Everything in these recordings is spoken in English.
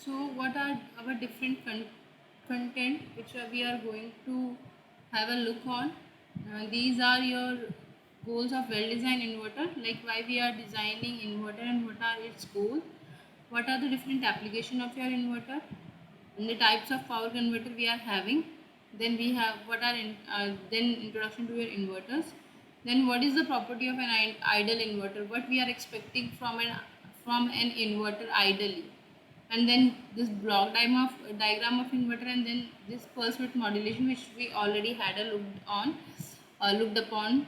So, what are our different content which we are going to have a look on? These are your goals of well-designed inverter, like why we are designing inverter and what are its goals. What are the different application of your inverter? And the types of power converter we are having. Then we have what are then introduction to your inverters. Then what is the property of an idle inverter? What we are expecting from an inverter ideally, and then this block diagram of inverter, and then this pulse width modulation which we already had a looked upon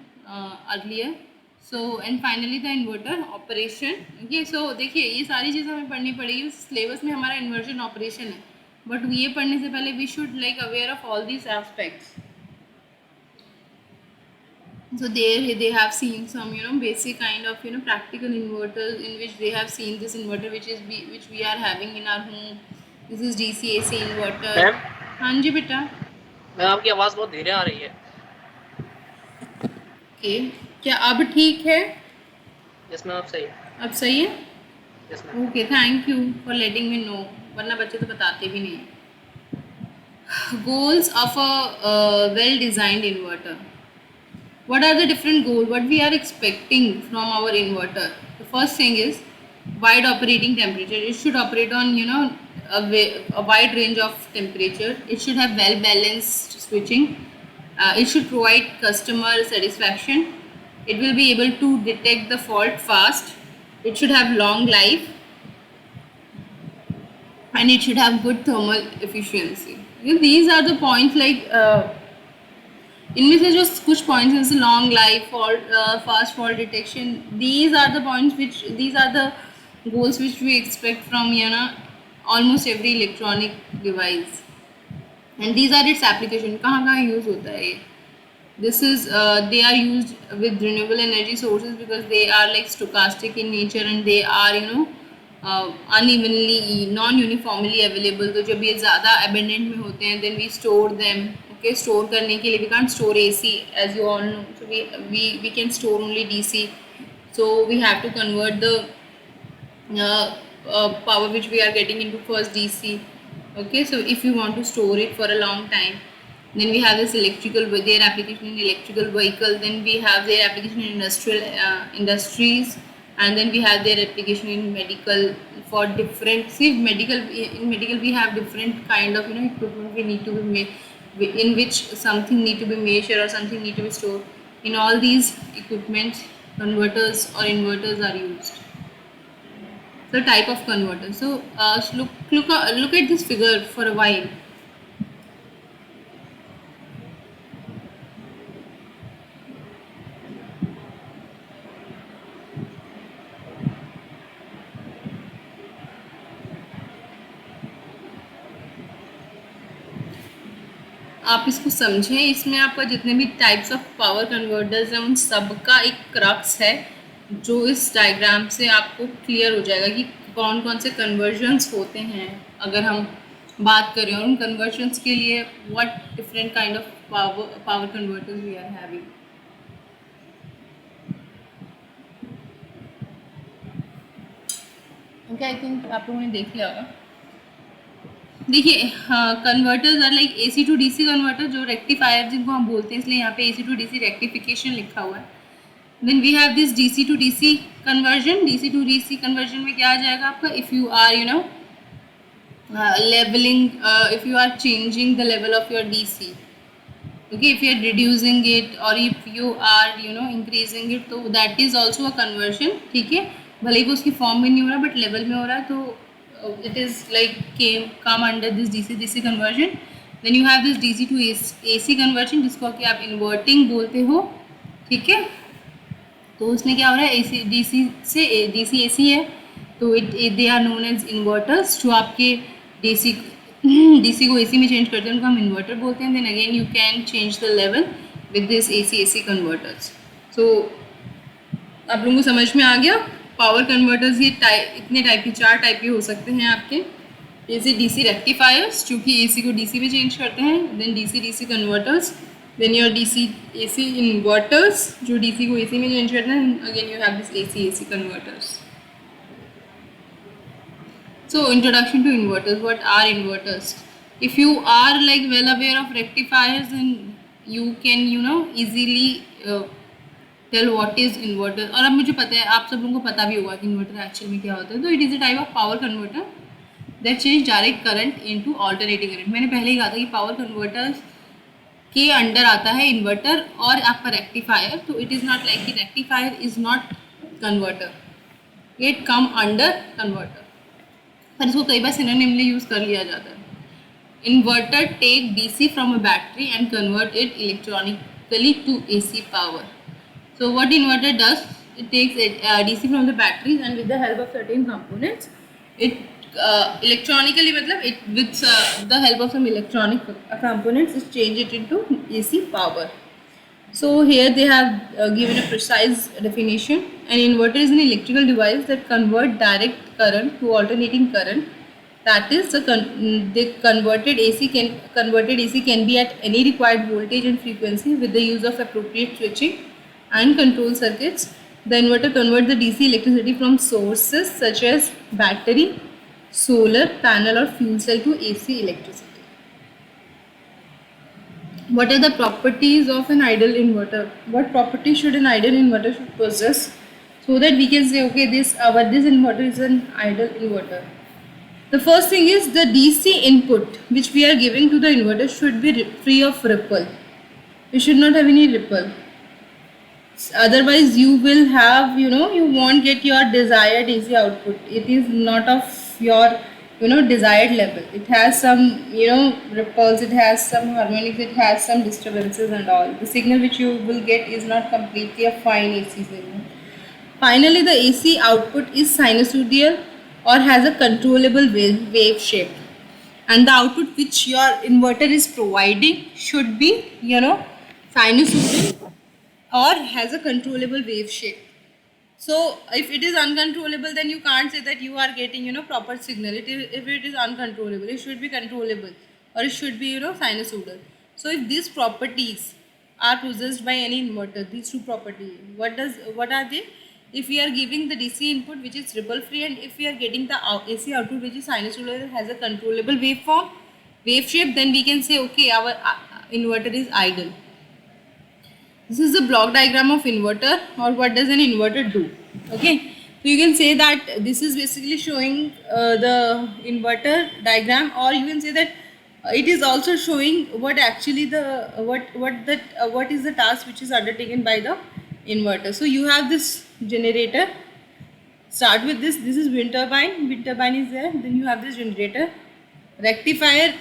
earlier. So and finally the inverter operation. Okay, so देखिए ये सारी चीज़ें हमें पढ़नी पड़ेगी, syllabus में हमारा inversion operation है, बट ये पढ़ने से पहले we should like aware of all these aspects. So there they have seen some basic kind of practical inverters in which they have seen this inverter which we are having in our home. This is DC AC inverter. Ma'am हाँ जी बेटा. Ma'am आपकी आवाज़ बहुत धीरे आ रही है. Okay, क्या अब ठीक है? यस मैम, अब सही है. अब सही है? Yes ma'am. Okay, thank you for letting me know, वरना बच्चे तो बताते भी नहीं. Goals of a well designed inverter. What are the different goals? What we are expecting from our inverter? The first thing is wide operating temperature. It should operate on a wide range of temperature. It should have well balanced switching. It should provide customer satisfaction. It will be able to detect the fault fast. It should have long life, and it should have good thermal efficiency. These are the points like. इनमें से जो कुछ points हैं जैसे long life, fault, fast fault detection, these are the points which these are the goals which we expect from almost every electronic device. And these are its application. कहाँ कहाँ use होता है ये? This is they are use with renewable energy sources because they are like stochastic in nature and they are unevenly non uniformly available. तो जब ये ज़्यादा abundant में होते हैं then we store them. Okay, store करने के लिए we can't store AC as you all know, so we can store only DC, so we have to convert the power which we are getting into first DC. Okay, so if you want to store it for a long time, then we have this their application in electrical vehicle, then we have their application in industrial industries, and then we have their application in medical for different. See, in medical we have different kind of equipment we need to be made, in which something need to be measured or something need to be stored. In all these equipment, converters or inverters are used. The type of converter. So look at this figure for a while. आप इसको समझें, इसमें आपका जितने भी types of power converters हैं उन सब का एक क्रक्स है जो इस डायग्राम से आपको क्लियर हो जाएगा कि कौन कौन से कन्वर्जन्स होते हैं अगर हम बात करें, और उन कन्वर्जन्स के लिए what different kind of power converters we are having. Okay, I think आप लोगों ने देख लिया होगा. देखिए, converters are like AC to DC converter, जो रेक्टिफायर जिनको हम बोलते हैं, इसलिए यहाँ पे AC टू DC रेक्टिफिकेशन लिखा हुआ है. Then we have this DC to DC conversion. DC to DC conversion में क्या आ जाएगा आपका? If you are leveling, if you are changing the level of your DC, okay, if you are reducing it or if you are increasing it, तो that is also a conversion. ठीक है, भले ही वो उसकी फॉर्म में नहीं हो रहा बट लेवल में हो रहा है, तो it is like come under this DC conversion. Then you have this DC to AC conversion जिसको कि आप inverting बोलते हो. ठीक है, तो उसमें क्या हो रहा है, AC DC से DC AC है, तो they are known as inverters. जो आपके DC को AC में चेंज करते हैं उनको हम इन्वर्टर बोलते हैं. Then again you can change the level with this AC converters. So आप लोगों को समझ में आ गया? पावर कन्वर्टर्स ये इतने टाइप के, 4 टाइप के हो सकते हैं आपके. AC DC रेक्टिफायर्स जो कि AC को DC में चेंज करते हैं. Then DC DC converters. Then your DC AC inverters जो DC को AC में चेंज करते हैं. Again you have this AC converters. So introduction to inverters. What are inverters? If you are like well aware of rectifiers, then you can easily tell what is inverter. और अब मुझे पता है, आप सब लोगों को पता भी होगा कि इन्वर्टर एक्चुअल में क्या होता है. तो it is a type of power converter that change direct current into alternating current. मैंने पहले ही कहा था कि पावर कन्वर्टर्स के अंडर आता है इन्वर्टर और आपका रेक्टिफायर. तो इट इज़ नॉट लाइक कि rectifier is not converter, it come under converter, पर इसको कई बार सिनोनिमली यूज़ कर लिया जाता है. Inverter take DC from a battery and convert it electronically to AC power. So what inverter does, it takes DC from the batteries and with the help of certain components, it electronically, matlab it with the help of some electronic components, it change it into AC power. So here they have given a precise definition. An inverter is an electrical device that convert direct current to alternating current. That is, the converted AC can be at any required voltage and frequency with the use of appropriate switching and control circuits. The inverter converts the DC electricity from sources such as battery, solar panel or fuel cell to AC electricity. What are the properties of an ideal inverter? What properties should an ideal inverter should possess so that we can say, okay, this inverter is an ideal inverter? The first thing is the DC input which we are giving to the inverter should be free of ripple. It should not have any ripple. Otherwise you will have, you won't get your desired AC output. It is not of your desired level. It has some ripples, it has some harmonics, it has some disturbances and all. The signal which you will get is not completely a fine AC signal. Finally, the AC output is sinusoidal or has a controllable wave shape, and the output which your inverter is providing should be sinusoidal or has a controllable wave shape. So if it is uncontrollable, then you can't say that you are getting proper signal. If it is uncontrollable, it should be controllable or it should be sinusoidal. So if these properties are possessed by any inverter, these two properties, what are they? If we are giving the DC input which is ripple free, and if we are getting the AC output which is sinusoidal, has a controllable wave shape, then we can say, okay, our inverter is ideal. This is the block diagram of inverter, or what does an inverter do. Okay, so you can say that this is basically showing the inverter diagram, or you can say that it is also showing what actually what is the task which is undertaken by the inverter. So you have this generator. Start with this is wind turbine is there. Then you have this generator. Rectifier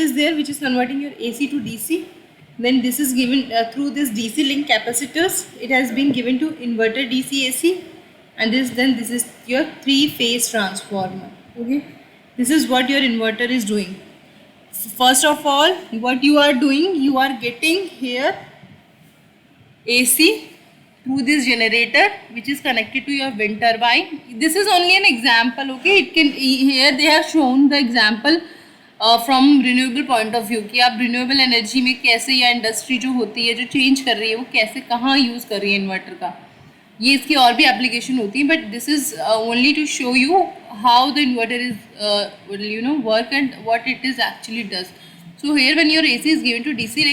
is there, which is converting your AC to DC. Then this is given through this DC link capacitors. It has been given to inverter DC AC, and this is your 3-phase transformer. Okay, this is what your inverter is doing. First of all, what you are doing, you are getting here AC through this generator which is connected to your wind turbine. This is only an example. Okay, here they have shown the example from renewable point of view कि आप renewable energy में कैसे, या industry जो होती है जो change कर रही है वो कैसे कहाँ यूज़ कर रही है इन्वर्टर का. ये इसकी और भी एप्लीकेशन होती है, but this is only to show you how the inverter is work and what it is actually does. So here when your AC is given to DC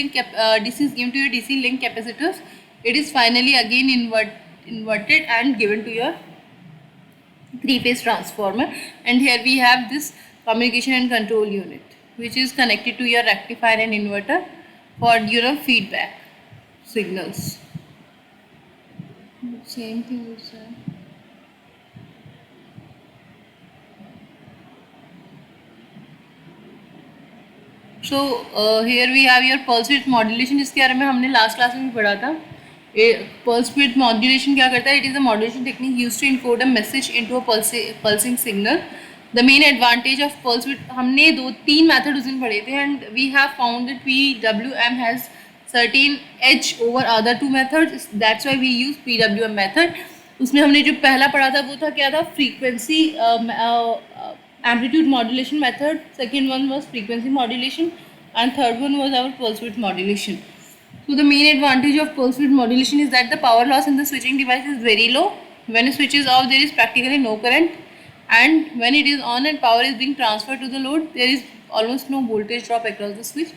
is given to your DC link capacitors, it is finally again inverted and given to your 3-phase transformer. And here we have this communication and control unit which is connected to your rectifier and inverter for feedback signals. Same thing is so here we have your pulse width modulation, जिसके बारे में हमने last class में भी पढ़ा था. Pulse width modulation क्या करता है? It is a modulation technique used to encode a message into a pulsing signal. The main advantage of pulse width, हमने 2-3 मेथड उस दिन पढ़े थे, and we have found that PWM has certain edge over other 2 methods. That's why we use PWM method. उसमें हमने जो पहला पढ़ा था वो था क्या था? Frequency amplitude modulation method. Second one was frequency modulation, and third one was our pulse width modulation. So the main advantage of pulse width modulation is that the power loss in the switching device is very low. When a switch is off, there is practically no current. and when it is on and power is being transferred to the load, there is almost no voltage drop across the switch,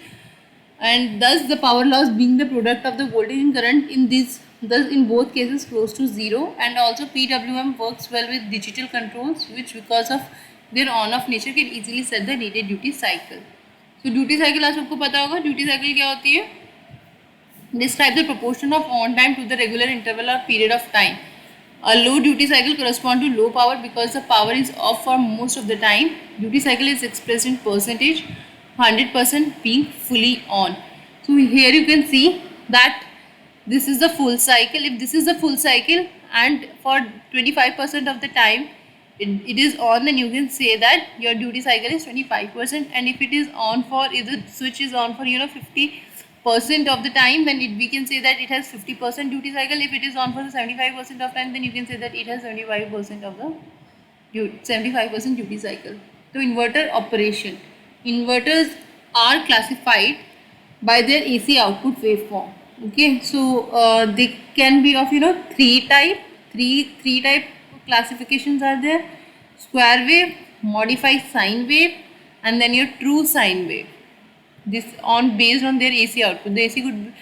and thus the power loss being the product of the voltage and current in these, thus in both cases close to zero. And also PWM works well with digital controls, which because of their on off nature can easily set the needed duty cycle. So duty cycle आज सबको पता होगा, duty cycle क्या होती है? Describe the proportion of on time to the regular interval or period of time. A low duty cycle corresponds to low power because the power is off for most of the time. Duty cycle is expressed in percentage, 100% being fully on. So here you can see that this is the full cycle. If this is the full cycle and for 25% of the time it is on, then you can say that your duty cycle is 25%. And if it is on for, if the switch is on for 50% of the time, then we can say that it has 50% duty cycle. If it is on for the 75% of time, then you can say that it has 75% of the 75% duty cycle. So inverter operation. Inverters are classified by their AC output waveform. Okay, so they can be of three type classifications are there: square wave, modified sine wave, and then your true sine wave. This on based on their AC output. The AC could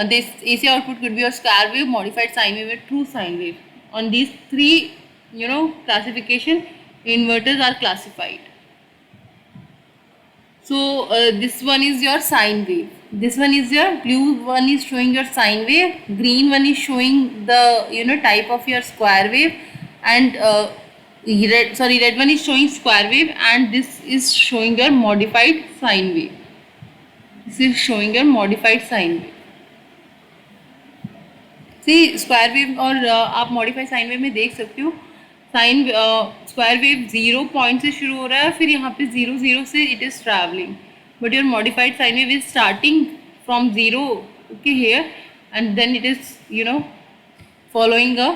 this AC output could be a square wave, modified sine wave, or true sine wave. On these three classification, inverters are classified. So this one is your sine wave. This one is your blue one is showing your sine wave. Green one is showing the type of your square wave, and red one is showing square wave, and this is showing your modified sine wave. This is showing your modified sine wave. See square wave और आप modified sine wave में देख सकते हो, sine square wave 0 point से शुरू हो रहा है, फिर यहाँ पे 0 से it is travelling, but your modified sine wave is starting from 0 okay here, and then it is following a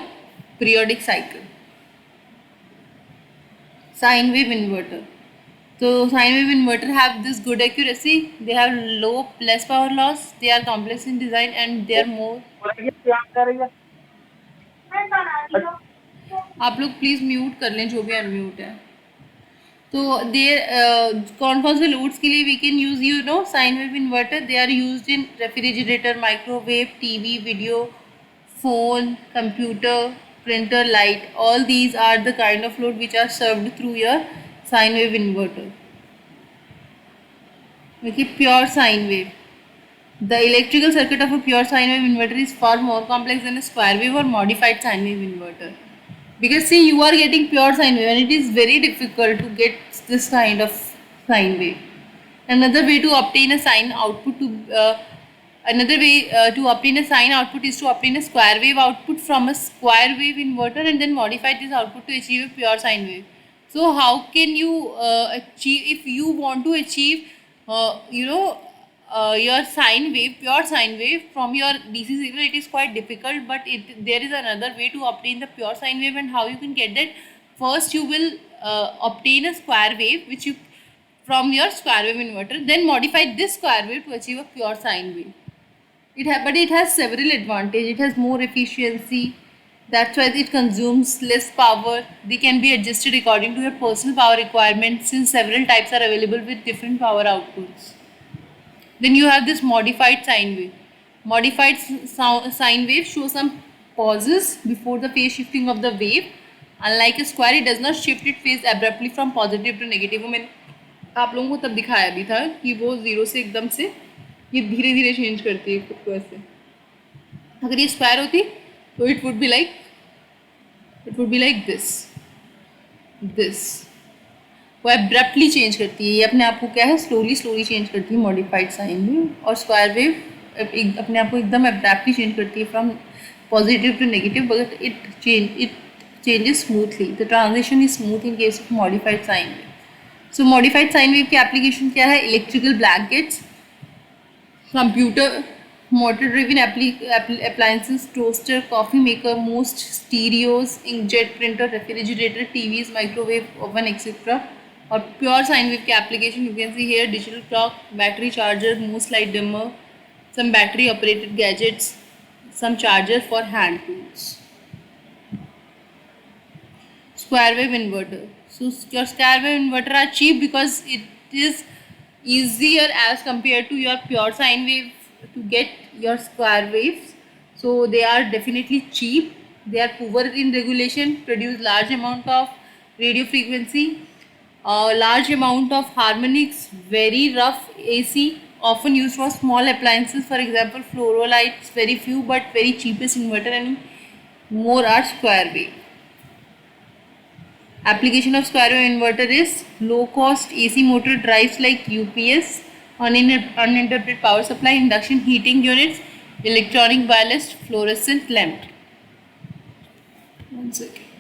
periodic cycle. Sine wave inverter. So sine wave inverter have this good accuracy, they have less power loss, they are complex in design, and they are more. आप लोग please mute कर लें जो भी unmute है. तो कौन कौन से लोड्स के लिए we can use sine wave inverter? They are used in refrigerator, microwave, TV, video, phone, computer, printer, light. All these are the kind of load which are served through your sine wave inverter. Okay, pure sine wave. The electrical circuit of a pure sine wave inverter is far more complex than a square wave or modified sine wave inverter. Because see, you are getting pure sine wave, and it is very difficult to get this kind of sine wave. Another way to obtain a sine output to obtain a sine output is to obtain a square wave output from a square wave inverter and then modify this output to achieve a pure sine wave. So how can you achieve, if you want to achieve your sine wave, pure sine wave from your DC signal, it is quite difficult, but there is another way to obtain the pure sine wave. And how you can get that? First you will obtain a square wave which you from your square wave inverter, then modify this square wave to achieve a pure sine wave. But it has several advantages. It has more efficiency, that's why it consumes less power. They can be adjusted according to your personal power requirements, since several types are available with different power outputs. Then you have this modified sine wave. Modified sine wave shows some pauses before the phase shifting of the wave. Unlike a square, it does not shift its phase abruptly from positive to negative. मैंने आप लोगों को तब दिखाया भी था कि वो 0 से एकदम से ये धीरे धीरे चेंज करती है खुद को ऐसे. अगर ये स्क्वायर होती तो it would be like this. वो एब्रप्टली चेंज करती है, ये अपने आप को क्या है स्लोली चेंज करती है मॉडिफाइड साइन वेव. और स्क्वायर वेव अपने आप को एकदम एब्रप्टली चेंज करती है from positive to negative, but it changes smoothly. The transition is smooth in case of modified sine wave. So modified sine wave की एप्लीकेशन क्या है? Electrical blankets, computer, motor driven appliances, toaster, coffee maker, most stereos, inkjet printer, refrigerator, TVs, microwave oven, etc. और pure sine wave की application you can see here: digital clock, battery charger, most light dimmer, some battery operated gadgets, some charger for hand tools. Square wave inverter. So your square wave inverter are cheap because it is easier as compared to your pure sine wave to get your square waves. So they are definitely cheap. They are poor in regulation, produce large amount of radio frequency, large amount of harmonics, very rough AC, often used for small appliances. For example, fluoro lights, very few but very cheapest inverter, and more are square wave. Application of square wave inverter is low cost AC motor drives like UPS, uninterrupted power supply, induction heating units, electronic ballast, fluorescent lamp. 1 second.